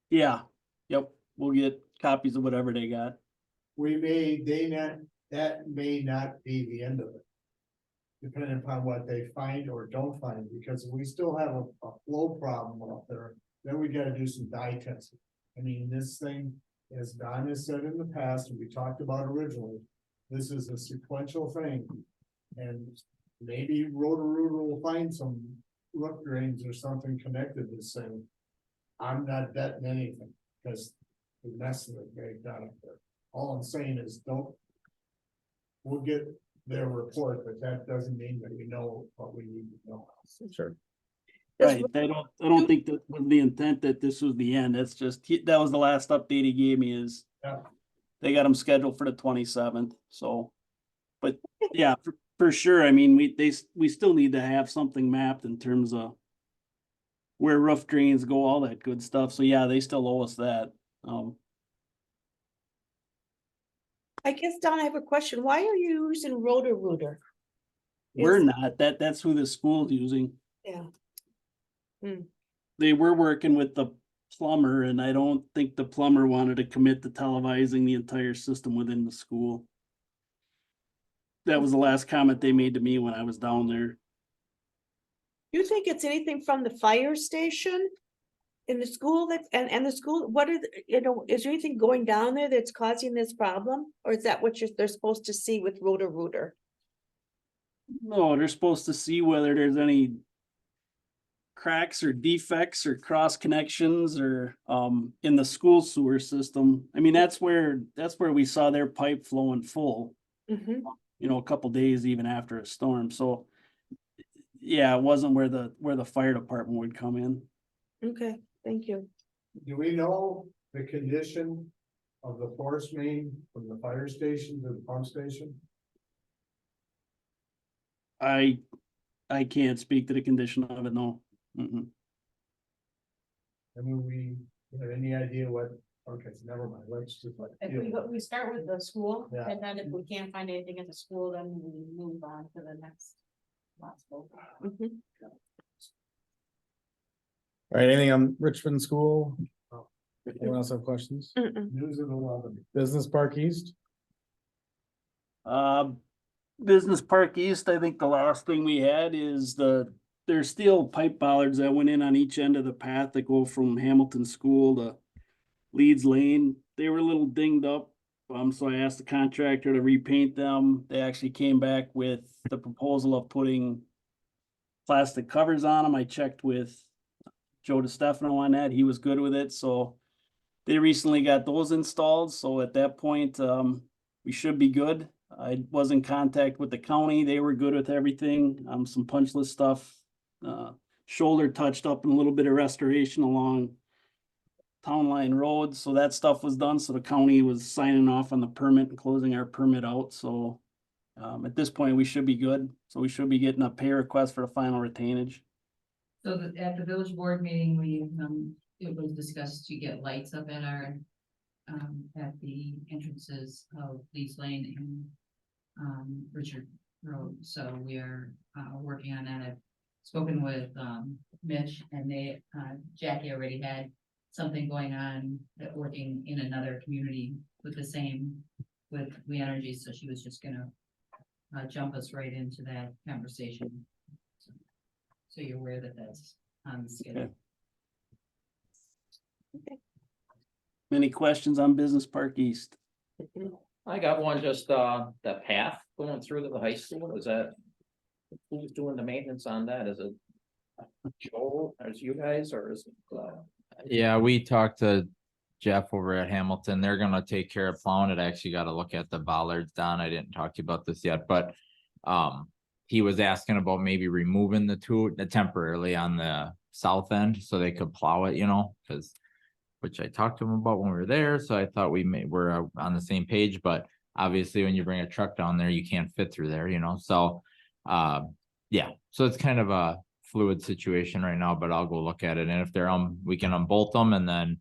Yeah, yep, we'll get copies of whatever they got. That may not be the end of it. Depending upon what they find or don't find, because we still have a flow problem out there, then we gotta do some dye testing. I mean, this thing, as Don has said in the past, and we talked about originally, this is a sequential thing. And maybe Roto-Rooter will find some roof drains or something connected to this thing. I'm not betting anything, because the mess that they've done up there. All I'm saying is we'll get their report, but that doesn't mean that we know what we need to know. Sure. Right, I don't think that was the intent that this was the end. That's just, that was the last update he gave me is. Yeah. They got him scheduled for the 27th, so. But yeah, for sure, I mean, we still need to have something mapped in terms of. Where roof drains go, all that good stuff, so yeah, they still owe us that, I guess, Don, I have a question. Why are you using Roto-Rooter? we're Is- not, that's who the school's using. Yeah. They were working with the plumber, and I don't think the plumber wanted to commit to televising the entire system within the school. That was the last comment they made to me when I was down there. You think it's anything from the fire station? In the school and the school, what are, is there anything going down there that's causing this problem? Or is that what they're supposed to see with Roto-Rooter? No, they're supposed to see whether there's any cracks or defects or cross connections or in the school sewer system. I mean, that's where we saw their pipe flowing full, Mhm. a couple days even after a storm. So yeah, it wasn't where the fire department would come in. Okay, thank you. Do we know the condition of the force main from the fire station to the pump station? I can't speak to the condition of it, no. Mm-mm. I mean, we have any idea what, okay, never mind, let's just like. We start with the school, Yeah. and then if we can't find anything at the school, then we move on to the next. Possible. Mhm. All right, anything on Richmond School? Anyone else have questions? Mm-mm. News of the 11. Business Park East? Business Park East, I think the last thing we had is there's steel pipe bollards that went in on each end of the path that go from Hamilton School to Leeds Lane. They were a little dinged up. So I asked the contractor to repaint them. They actually came back with the proposal of putting plastic covers on them. I checked with Joe DeStefano on that. He was good with it. So they recently got those installed. So at that point, we should be good. I was in contact with the county. They were good with everything. Some punch list stuff, shoulder touched up and a little bit of restoration along Town Line Road. So that stuff was done. So the county was signing off on the permit and closing our permit out. So at this point, we should be good. So we should be getting a pay request for the final retainage. So at the village board meeting, it was discussed to get lights up at our, at the entrances of Leeds Lane and, Richard Road. So we are, working on that. I've spoken with, Mitch, and Jackie already had something going on that working in another community with the same, with We Energy. So she was just gonna, jump us right into that conversation. So you're aware that that's on the schedule. Any questions on Business Park East? I got one, just the path going through to the high school, is that? Who's doing the maintenance on that? Is it? Joel, as you guys, or is it, Yeah, we talked to Jeff over at Hamilton. They're gonna take care of plowing it. I actually gotta look at the bollards, Don. I didn't talk to you about this yet, but he was asking about maybe removing the two temporarily on the south end so they could plow it, because which I talked to him about when we were there, so I thought we're on the same page, but obviously when you bring a truck down there, you can't fit through there, so yeah, so it's kind of a fluid situation right now, but I'll go look at it, and if they're we can unbolt them and then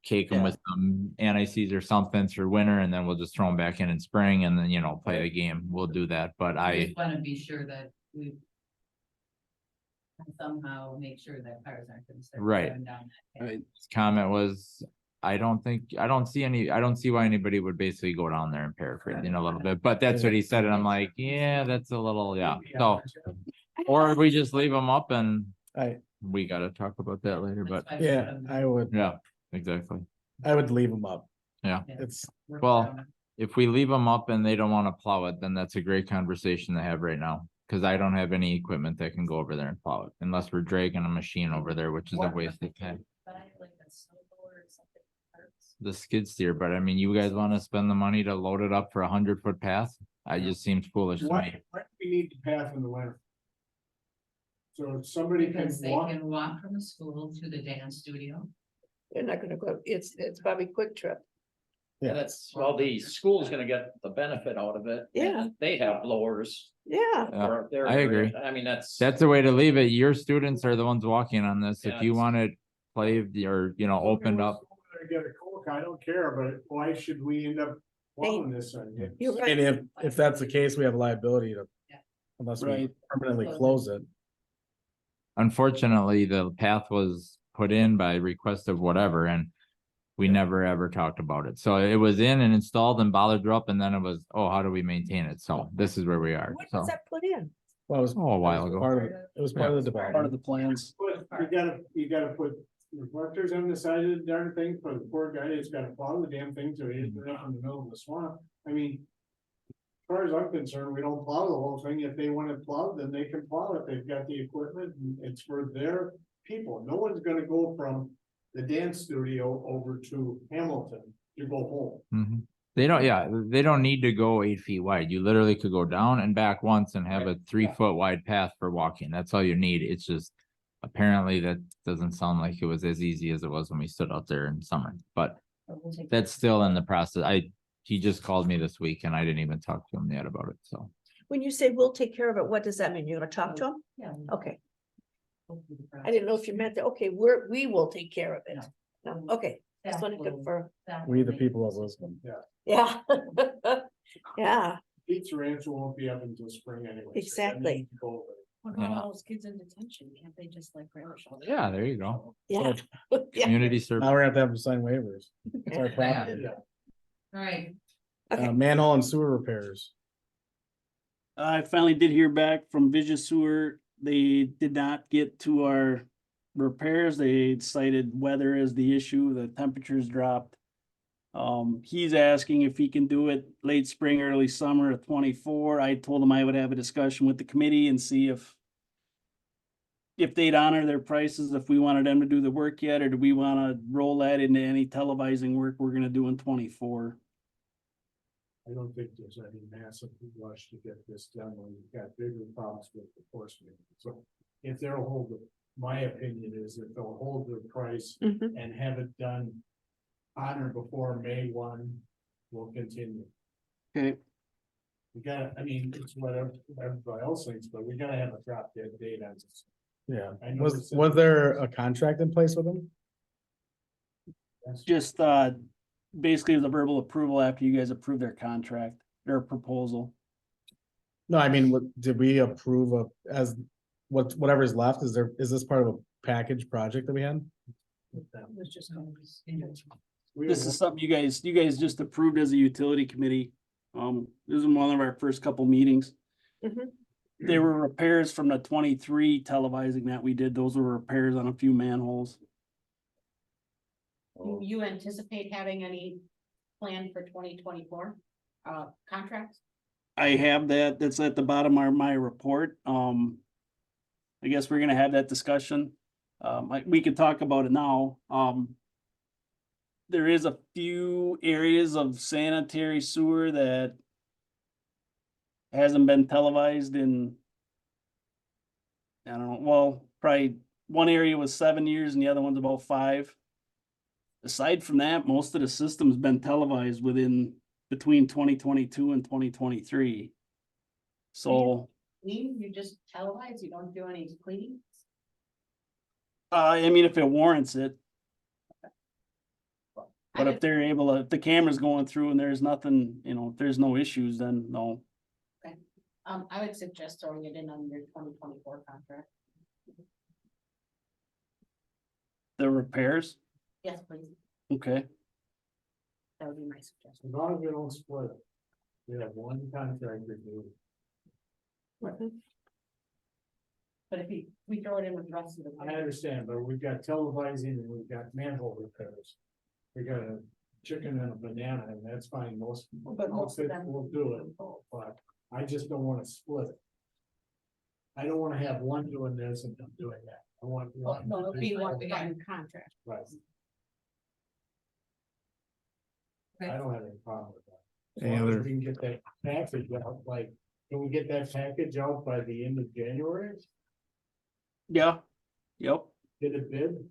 cake them with some anti-seize or something through winter, and then we'll just throw them back in spring, and then play the game. We'll do that, but I just wanna be sure that we somehow make sure that cars aren't gonna start. Right. driving down that path. Right. his comment was, I don't see why anybody would basically go down there and paraphrasing a little bit, but that's what he said, and I'm like, yeah, that's a little, so. Or we just leave them up and we gotta talk about that later, but That's why I put them- I would, yeah, exactly. I would leave them up. Yeah. It's, work Well, around it. If we leave them up and they don't wanna plow it, then that's a great conversation to have right now. Cause I don't have any equipment that can go over there and plow it unless we're dragging a machine over there, which is a waste of time. Buy like a snowblower or something. Parts. The skid steer, but I mean, you guys wanna spend the money to load it up for 100-foot path? I just seems foolish to me. Why do we need the path in the winter? So somebody can Because they walk, can walk from the school to the dance studio. They're not gonna go, it's probably quick trip. and it's, well, the school's gonna get the benefit out of it. and Yeah. They have blowers. Yeah, Yeah, I agree. I mean, that's. That's the way to leave it. Your students are the ones walking on this. If Yeah, you it's- want it paved or, opened up. Get a Coke, I don't care, but why should we end up plowing this thing? you're right. and if that's the case, we have liability to, Yeah. unless we Right. permanently close it. Unfortunately, the path was put in by request of whatever, and we never ever talked about it. So it was in and installed and bollards were up, and then it was, oh, how do we maintain it? So this is where we are. When So, was that put in? Well, it was. oh, a while it was ago. part of It was part of the Part of development. the plans. But you gotta put reflectors on the side of the darn thing for the poor guy that's gotta plow the damn thing so he's not in the middle of the swamp. I mean. As far as I'm concerned, we don't plow the whole thing. If they want it plowed, then they can plow it. They've got the equipment and it's for their people. No one's gonna go from the dance studio over to Hamilton to go home. Mhm. They don't need to go 8 feet wide. You literally could go down and back once and have a 3-foot wide path for walking. That's all you need. It's just. Apparently that doesn't sound like it was as easy as it was when we stood out there in summer, but But we'll take that's still in the process. He just called me this week and I didn't even talk to him yet about it, so. When you say we'll take care of it, what does that mean? You're gonna talk to them? Yeah. Okay, Go through the I didn't know if you meant that, okay, we will take care of it. No, okay, just want to process. confirm, We the people of Lisbon. yeah. Yeah, Pizza Ranch won't be up until spring anyway. so Exactly. you need to go over it. What Yeah. about all those kids in detention? Can't they just like grab a shovel? Yeah, there you go. yeah. Yeah. Community service. Now we're gonna have to have them sign waivers. It's our property. All right, Okay. Manhole and sewer repairs. I finally did hear back from Vision Sewer. They did not get to our repairs. They cited weather as the issue. The temperatures dropped. He's asking if he can do it late spring, early summer of 24. I told him I would have a discussion with the committee and see if they'd honor their prices, if we wanted them to do the work yet, or do we wanna roll that into any televising work we're gonna do in 24? I don't think there's any massive rush to get this done when you've got bigger problems with the force main. So if they'll hold, my opinion is if they'll hold their price Mhm. and have it done on or before May 1, we'll continue. Okay, We gotta, I mean, it's whatever everybody else thinks, but we gotta have a drop dead date on this. Yeah. I know Was this is- there a contract in place with them? just, basically the verbal approval after you guys approve their contract, their proposal. No, I mean, did we approve of as whatever's left? Is this part of a package project that we had? it was just going to. We This is something you guys just approved as a utility committee. This is one of our first couple meetings. Mhm. There were repairs from the 23 televising that we did. Those were repairs on a few manholes. You anticipate having any plan for 2024 contracts? I have that, that's at the bottom of my report. I guess we're gonna have that discussion. We could talk about it now. There is a few areas of sanitary sewer that hasn't been televised in, I don't know, well, probably one area was 7 years and the other one's about 5. Aside from that, most of the system's been televised between 2022 and 2023. So, You just televise, you don't do any cleaning? I mean, if it warrants it. But if they're able to, if the camera's going through and there's nothing, if there's no issues, then no. I would suggest throwing it in on your 2024 contract. The repairs, Yes, please. okay, That would be my suggestion. As long as we don't split it. We have one contractor do it. But if we throw it in with the rest of the. I understand, but we've got televising and we've got manhole repairs. We got a chicken and a banana, and that's fine, most But most of outfits them. will do it, but I just don't wanna split it. I don't wanna have one doing this and them doing that. I want one. No, it'll be one contract. Right. Okay. I don't have any problem with that. As Any long as other- we can get that package out, like, can we get that package out by the end of January? yeah, yep. Get it bid?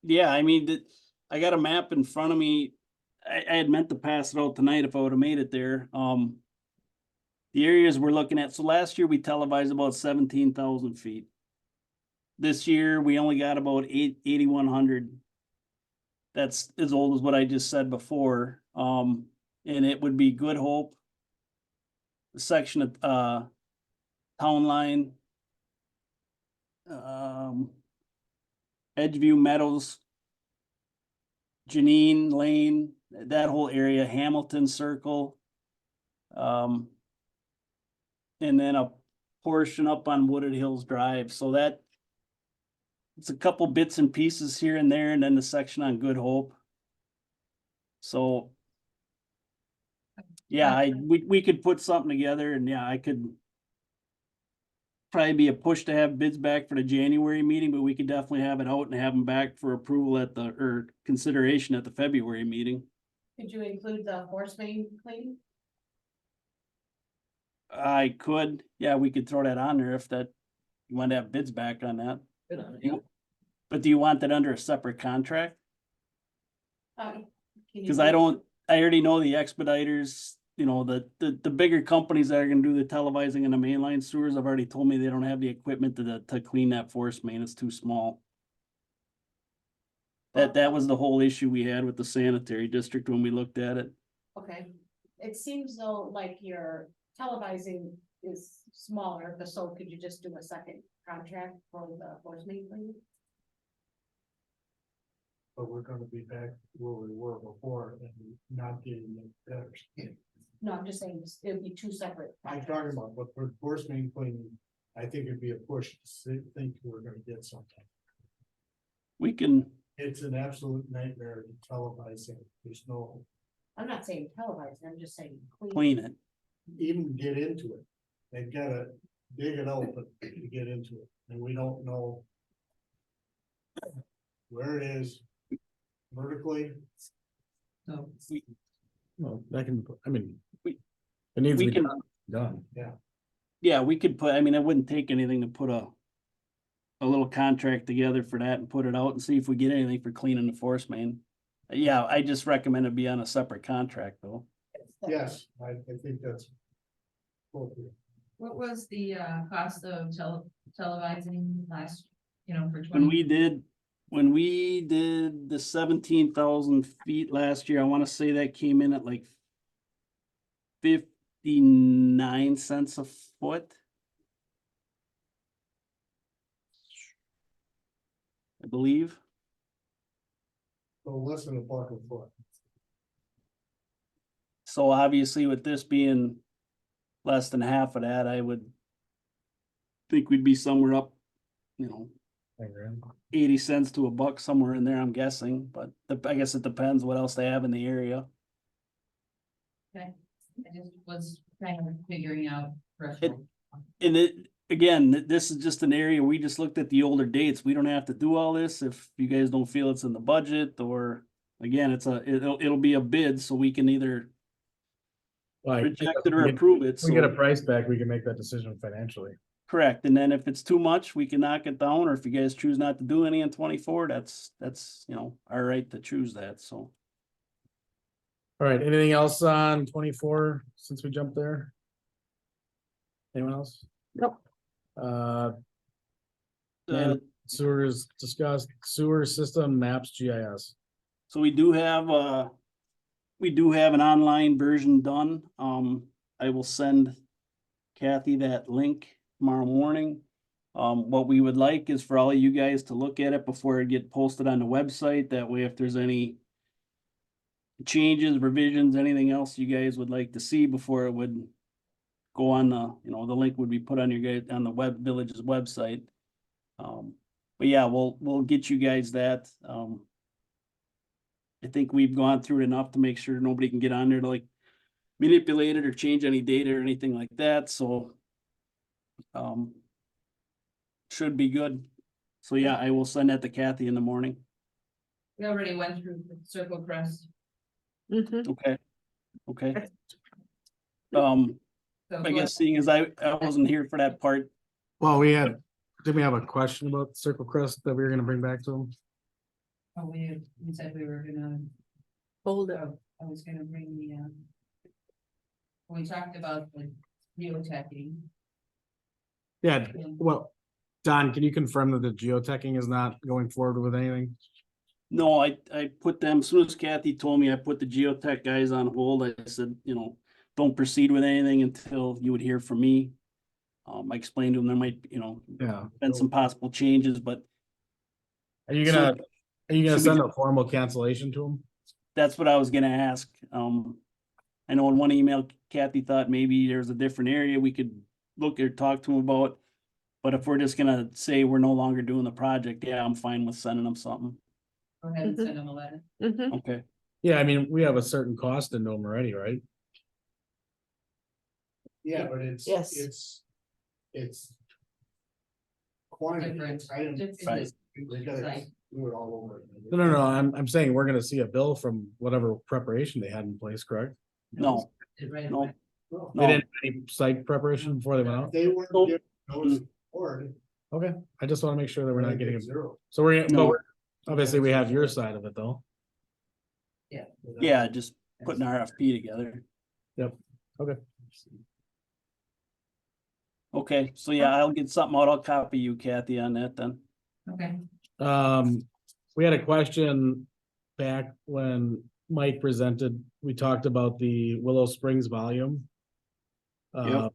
Yeah, I mean, I got a map in front of me. I had meant to pass it out tonight if I would have made it there. The areas we're looking at, so last year we televised about 17,000 feet. This year, we only got about 8,100. That's as old as what I just said before. And it would be Good Hope. The section of, Town Line. Edgeview Meadows. Janine Lane, that whole area, Hamilton Circle. And then a portion up on Wooded Hills Drive, so that. It's a couple bits and pieces here and there, and then the section on Good Hope. So. Yeah, we could put something together and yeah, I could. Probably be a push to have bids back for the January meeting, but we could definitely have it out and have them back for approval or consideration at the February meeting. Could you include the force main cleaning? I could, yeah, we could throw that on there if that, you want to have bids back on that. But do you want that under a separate contract? Cause I already know the expediters, the bigger companies that are gonna do the televising and the mainline sewers have already told me they don't have the equipment to clean that force main, it's too small. That was the whole issue we had with the sanitary district when we looked at it. Okay, it seems though like your televising is smaller, so could you just do a second contract for the force main cleaning? But we're gonna be back where we were before and not getting it better. No, I'm just saying it would be two separate. I'm talking about, but for force main cleaning, I think it'd be a push to think we're gonna get something. We can, It's an absolute nightmare to televise it. There's no, I'm not saying televising, I'm just saying. clean it. even get into it. They've gotta dig it open to get into it, and we don't know where it is vertically. So, Well, that can, I mean. We- It needs to we be can- done. Yeah, we could put, I mean, it wouldn't take anything to put a little contract together for that and put it out and see if we get anything for cleaning the force main. Yeah, I just recommend it be on a separate contract though. Yes, I think that's appropriate. what was the cost of televising last, for When 20? we did the 17,000 feet last year, I wanna say that came in at like 59 cents a foot. I believe. So less than a buck a foot. So obviously with this being less than half of that, I would think we'd be somewhere up, 80 cents to a buck, somewhere in there, I'm guessing, but I guess it depends what else they have in the area. Okay, I just was kind of figuring out threshold. And again, this is just an area, we just looked at the older dates. We don't have to do all this if you guys don't feel it's in the budget or, again, it'll be a bid, so we can either Like, reject it or we get- approve it. we get a So, price back, we can make that decision financially. correct. And then if it's too much, we can knock it down, or if you guys choose not to do any in 24, that's, our right to choose that, so. All right, anything else on 24 since we jumped there? Anyone else? Nope. And sewers discussed, sewer system maps GIS. So we do have an online version done. I will send Kathy that link tomorrow morning. What we would like is for all of you guys to look at it before it get posted on the website. That way, if there's any changes, revisions, anything else you guys would like to see before it would go on the link would be put on your guys on the village's website. But yeah, we'll get you guys that. I think we've gone through it enough to make sure nobody can get on there to like manipulate it or change any data or anything like that, so. Should be good. So yeah, I will send that to Kathy in the morning. We already went through Circle Crest. Mhm. Okay. Okay. So I guess seeing as I wasn't here for that part, Well, did we have a question about Circle Crest that we were gonna bring back to them? Oh, we said we were gonna, Hold it. I was gonna bring we talked about the geoteching. Yeah, well, Don, can you confirm that the geoteching is not going forward with anything? no, I put them, as soon as Kathy told me, I put the geotech guys on hold. I said, don't proceed with anything until you would hear from me. I explained to them there might, Yeah. been some possible changes, but Are you gonna should we send a formal cancellation to them? that's what I was gonna ask. I know in one email Kathy thought maybe there's a different area we could look or talk to them about. But if we're just gonna say we're no longer doing the project, yeah, I'm fine with sending them something. Go ahead and send them a letter. Mhm. Okay. Yeah, I mean, we have a certain cost in them already, right? Yeah, but it's. Yes. It's. Quantity, Different. items. Different. We gotta Right. do it all over. No, I'm saying we're gonna see a bill from whatever preparation they had in place, correct? No, Right no, away. They no, didn't have any site preparation before they went out? They weren't Nope. given notice board. Okay, I just wanna make sure that we're not getting, Zero. so we're, but No. we're, obviously we have your side of it though. yeah, just putting RFP together. Yep, okay. Okay, so yeah, I'll get something out. I'll copy you, Kathy, on that then. Okay. We had a question back when Mike presented, we talked about the Willow Springs volume. Yep.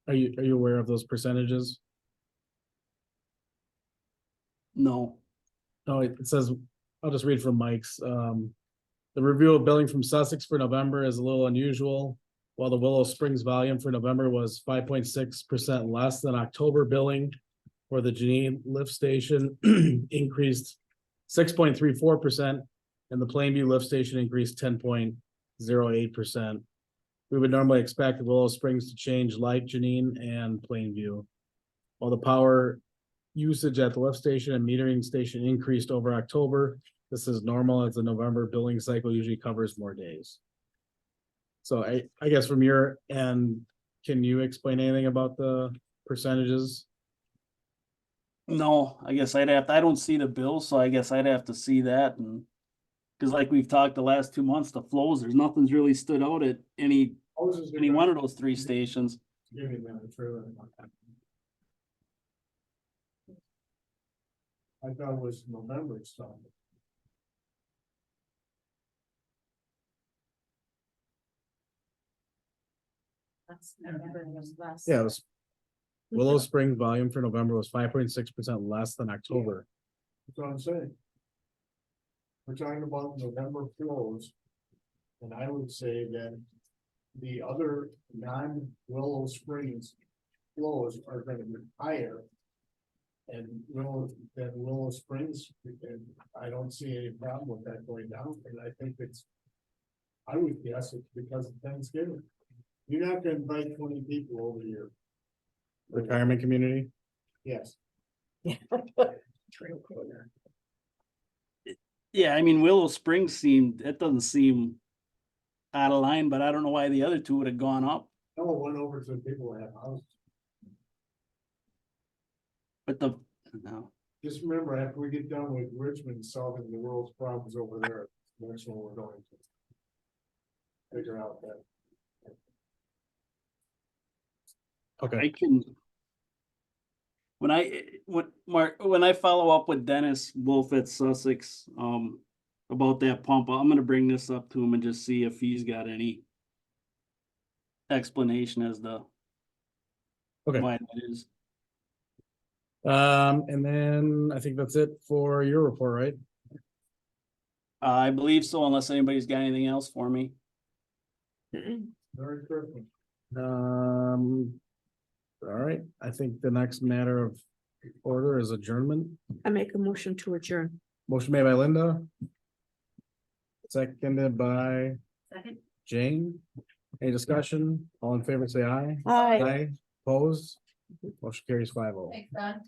Are you aware of those percentages? No, No, it says, I'll just read from Mike's, the review of billing from Sussex for November is a little unusual. While the Willow Springs volume for November was 5.6% less than October billing. For the Janine lift station increased 6.34%. And the Plainview lift station increased 10.08%. We would normally expect Willow Springs to change like Janine and Plainview. While the power usage at the lift station and metering station increased over October, this is normal as the November billing cycle usually covers more days. So I guess from your end, can you explain anything about the percentages? no, I guess I don't see the bill, so I guess I'd have to see that and. Cause like we've talked the last 2 months, the flows, there's nothing's really stood out at any one of those 3 stations. Give me a minute, trailer. I thought it was November stuff. November was less. Yeah, it was. Willow Springs volume for November was 5.6% less than October. That's what I'm saying. We're talking about November flows. And I would say that the other non-Willow Springs flows are gonna be higher. And Willow Springs, and I don't see any problem with that going down, and I think I would guess it's because of Thanksgiving. You're not gonna invite 20 people over here. retirement community. Yes. Yeah, I mean, Willow Springs it doesn't seem out of line, but I don't know why the other two would have gone up. No, it went over to the people that have houses. But no, Just remember, after we get done with Richmond solving the world's problems over there, that's what we're going to. Figure out that. Okay, I can. When I follow up with Dennis Wolf at Sussex, about that pump, I'm gonna bring this up to him and just see if he's got any explanation as to okay. why that is. And then I think that's it for your report, right? I believe so, unless anybody's got anything else for me. Merry Christmas. All right, I think the next matter of order is adjournment. I make a motion to adjourn. Motion made by Linda. Seconded by Second. Jane. Any discussion? All in favor, say aye. Aye. Opposed? Motion carries 5-0. Thanks, Don.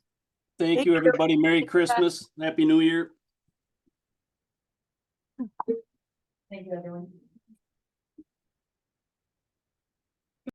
Thank Thank you, you. everybody. Merry Christmas, Happy New Year. Thank you, everyone.